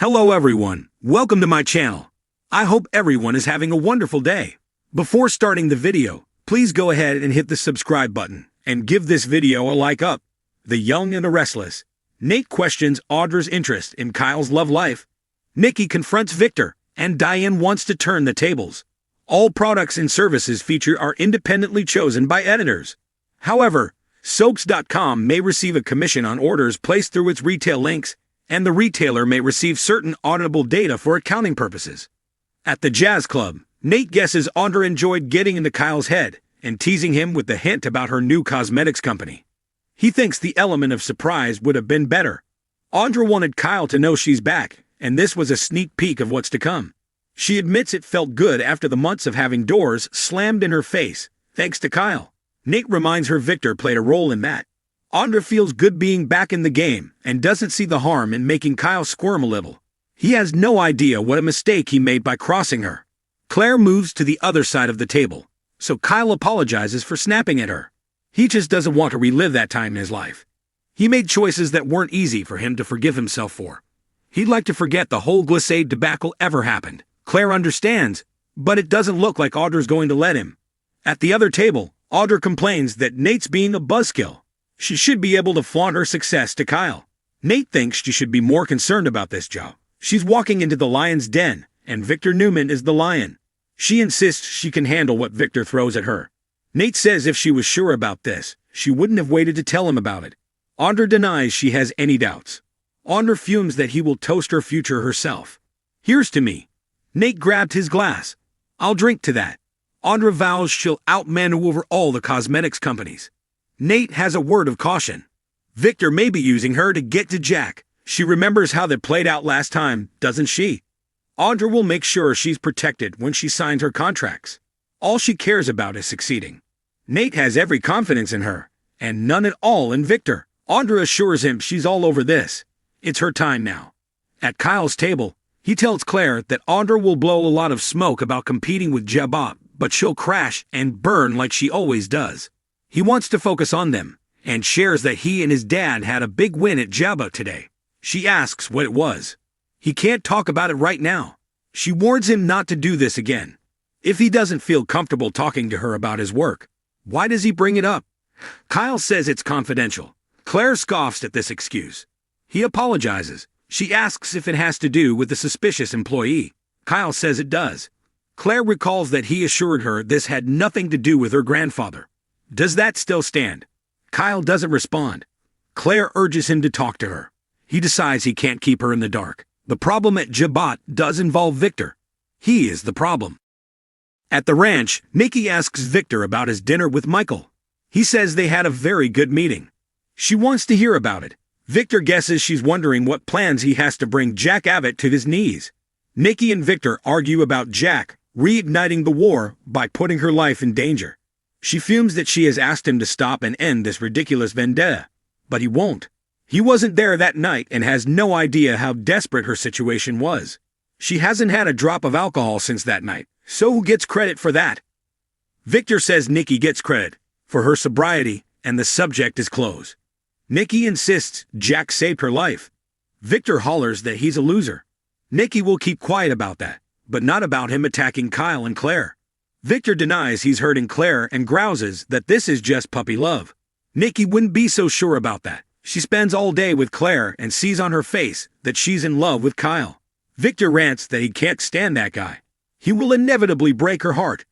Hello everyone, welcome to my channel. I hope everyone is having a wonderful day. Before starting the video, please go ahead and hit the subscribe button and give this video a like up. The Young and the Restless. Nate questions Audra's interest in Kyle's love life. Nikki confronts Victor, and Diane wants to turn the tables. All products and services featured are independently chosen by editors. However, Soaps.com may receive a commission on orders placed through its retail links, and the retailer may receive certain auditable data for accounting purposes. At the jazz club, Nate guesses Audra enjoyed getting into Kyle's head and teasing him with the hint about her new cosmetics company. He thinks the element of surprise would have been better. Audra wanted Kyle to know she's back, and this was a sneak peek of what's to come. She admits it felt good after the months of having doors slammed in her face, thanks to Kyle. Nate reminds her Victor played a role in that. Audra feels good being back in the game and doesn't see the harm in making Kyle squirm a little. He has no idea what a mistake he made by crossing her. Claire moves to the other side of the table, so Kyle apologizes for snapping at her. He just doesn't want to relive that time in his life. He made choices that weren't easy for him to forgive himself for. He'd like to forget the whole Glissade debacle ever happened. Claire understands, but it doesn't look like Audra's going to let him. At the other table, Audra complains that Nate's being a buzzkill. She should be able to flaunt her success to Kyle. Nate thinks she should be more concerned about this job. She's walking into the lion's den, and Victor Newman is the lion. She insists she can handle what Victor throws at her. Nate says if she was sure about this, she wouldn't have waited to tell him about it. Audra denies she has any doubts. Audra fumes that he will toast her future herself. Here's to me. Nate grabbed his glass. I'll drink to that. Audra vows she'll outmaneuver all the cosmetics companies. Nate has a word of caution. Victor may be using her to get to Jack. She remembers how that played out last time, doesn't she? Audra will make sure she's protected when she signs her contracts. All she cares about is succeeding. Nate has every confidence in her, and none at all in Victor. Audra assures him she's all over this. It's her time now. At Kyle's table, he tells Claire that Audra will blow a lot of smoke about competing with Jabot, but she'll crash and burn like she always does. He wants to focus on them, and shares that he and his dad had a big win at Jabba today. She asks what it was. He can't talk about it right now. She warns him not to do this again. If he doesn't feel comfortable talking to her about his work, why does he bring it up? Kyle says it's confidential. Claire scoffs at this excuse. He apologizes. She asks if it has to do with the suspicious employee. Kyle says it does. Claire recalls that he assured her this had nothing to do with her grandfather. Does that still stand? Kyle doesn't respond. Claire urges him to talk to her. He decides he can't keep her in the dark. The problem at Jabot does involve Victor. He is the problem. At the ranch, Nikki asks Victor about his dinner with Michael. He says they had a very good meeting. She wants to hear about it. Victor guesses she's wondering what plans he has to bring Jack Abbott to his knees. Nikki and Victor argue about Jack reigniting the war by putting her life in danger. She fumes that she has asked him to stop and end this ridiculous vendetta, but he won't. He wasn't there that night and has no idea how desperate her situation was. She hasn't had a drop of alcohol since that night, so who gets credit for that? Victor says Nikki gets credit for her sobriety, and the subject is closed. Nikki insists Jack saved her life. Victor hollers that he's a loser. Nikki will keep quiet about that, but not about him attacking Kyle and Claire. Victor denies he's hurting Claire and grouses that this is just puppy love. Nikki wouldn't be so sure about that. She spends all day with Claire and sees on her face that she's in love with Kyle. Victor rants that he can't stand that guy. He will inevitably break her heart.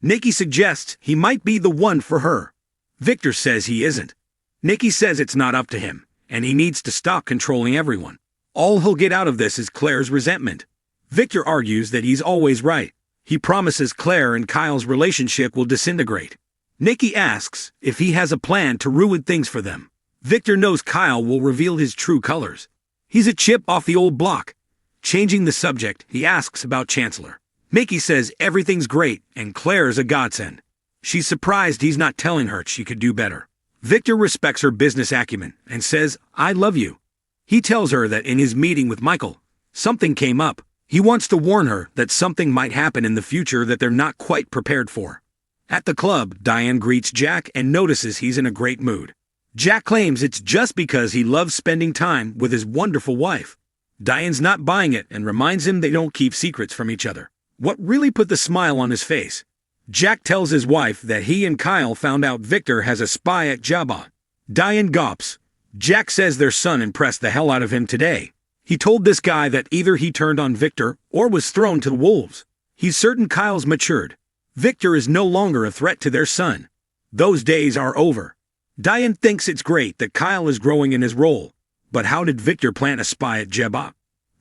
Nikki suggests he might be the one for her. Victor says he isn't. Nikki says it's not up to him, and he needs to stop controlling everyone. All he'll get out of this is Claire's resentment. Victor argues that he's always right. He promises Claire and Kyle's relationship will disintegrate. Nikki asks if he has a plan to ruin things for them. Victor knows Kyle will reveal his true colors. He's a chip off the old block. Changing the subject, he asks about Chancellor. Nikki says everything's great and Claire's a godsend. She's surprised he's not telling her she could do better. Victor respects her business acumen and says, "I love you." He tells her that in his meeting with Michael, something came up. He wants to warn her that something might happen in the future that they're not quite prepared for. At the club, Diane greets Jack and notices he's in a great mood. Jack claims it's just because he loves spending time with his wonderful wife. Diane's not buying it and reminds him they don't keep secrets from each other. What really put the smile on his face? Jack tells his wife that he and Kyle found out Victor has a spy at Jabba. Diane gawps. Jack says their son impressed the hell out of him today. He told this guy that either he turned on Victor or was thrown to the wolves. He's certain Kyle's matured. Victor is no longer a threat to their son. Those days are over. Diane thinks it's great that Kyle is growing in his role. But how did Victor plant a spy at Jabba?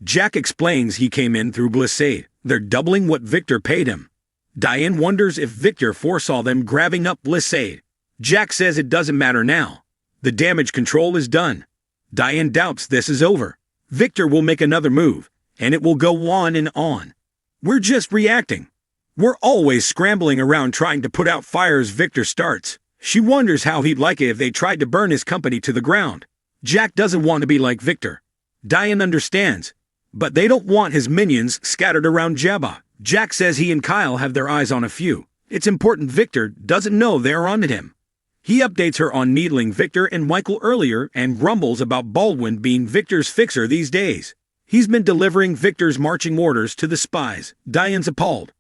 Jack explains he came in through Glissade. They're doubling what Victor paid him. Diane wonders if Victor foresaw them grabbing up Glissade. Jack says it doesn't matter now. The damage control is done. Diane doubts this is over. Victor will make another move, and it will go on and on. We're just reacting. We're always scrambling around trying to put out fires Victor starts. She wonders how he'd like it if they tried to burn his company to the ground. Jack doesn't want to be like Victor. Diane understands, but they don't want his minions scattered around Jabba. Jack says he and Kyle have their eyes on a few. It's important Victor doesn't know they're on to him. He updates her on needling Victor and Michael earlier and grumbles about Baldwin being Victor's fixer these days. He's been delivering Victor's marching orders to the spies. Diane's appalled.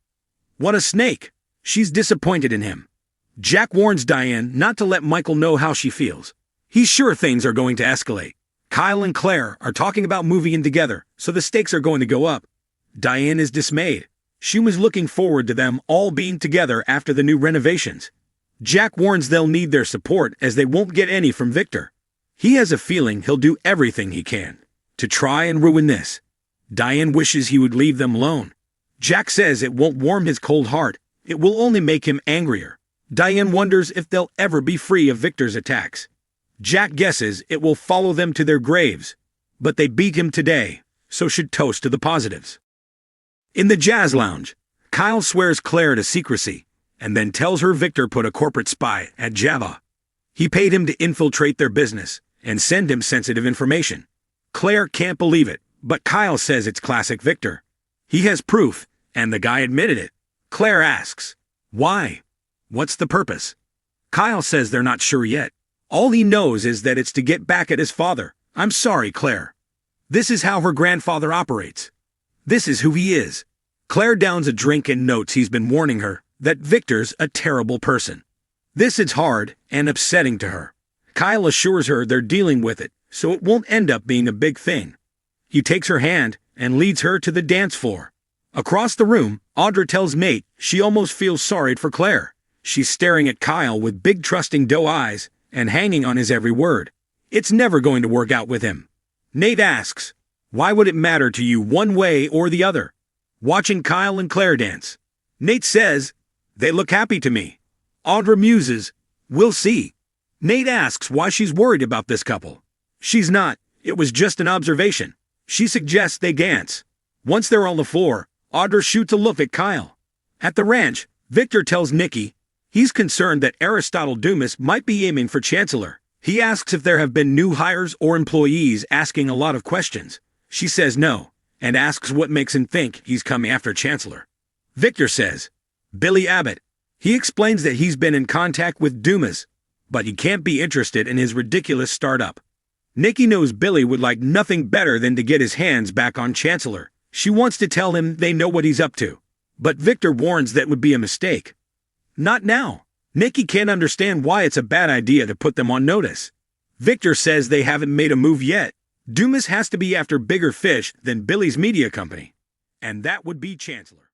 What a snake! She's disappointed in him. Jack warns Diane not to let Michael know how she feels. He's sure things are going to escalate. Kyle and Claire are talking about moving in together, so the stakes are going to go up. Diane is dismayed. She was looking forward to them all being together after the new renovations. Jack warns they'll need their support as they won't get any from Victor. He has a feeling he'll do everything he can to try and ruin this. Diane wishes he would leave them alone. Jack says it won't warm his cold heart, it will only make him angrier. Diane wonders if they'll ever be free of Victor's attacks. Jack guesses it will follow them to their graves, but they beat him today, so should toast to the positives. In the jazz lounge, Kyle swears Claire to secrecy, and then tells her Victor put a corporate spy at Jabba. He paid him to infiltrate their business and send him sensitive information. Claire can't believe it, but Kyle says it's classic Victor. He has proof, and the guy admitted it. Claire asks, why? What's the purpose? Kyle says they're not sure yet. All he knows is that it's to get back at his father. I'm sorry, Claire. This is how her grandfather operates. This is who he is. Claire downs a drink and notes he's been warning her that Victor's a terrible person. This is hard and upsetting to her. Kyle assures her they're dealing with it, so it won't end up being a big thing. He takes her hand and leads her to the dance floor. Across the room, Audra tells Nate she almost feels sorry for Claire. She's staring at Kyle with big trusting doe eyes and hanging on his every word. It's never going to work out with him. Nate asks, why would it matter to you one way or the other? Watching Kyle and Claire dance. Nate says, they look happy to me. Audra muses, we'll see. Nate asks why she's worried about this couple. She's not, it was just an observation. She suggests they dance. Once they're on the floor, Audra shoots a look at Kyle. At the ranch, Victor tells Nikki he's concerned that Aristotle Dumas might be aiming for Chancellor. He asks if there have been new hires or employees asking a lot of questions. She says no, and asks what makes him think he's coming after Chancellor. Victor says, Billy Abbott. He explains that he's been in contact with Dumas, but he can't be interested in his ridiculous startup. Nikki knows Billy would like nothing better than to get his hands back on Chancellor. She wants to tell him they know what he's up to, but Victor warns that would be a mistake. Not now. Nikki can't understand why it's a bad idea to put them on notice. Victor says they haven't made a move yet. Dumas has to be after bigger fish than Billy's media company, and that would be Chancellor.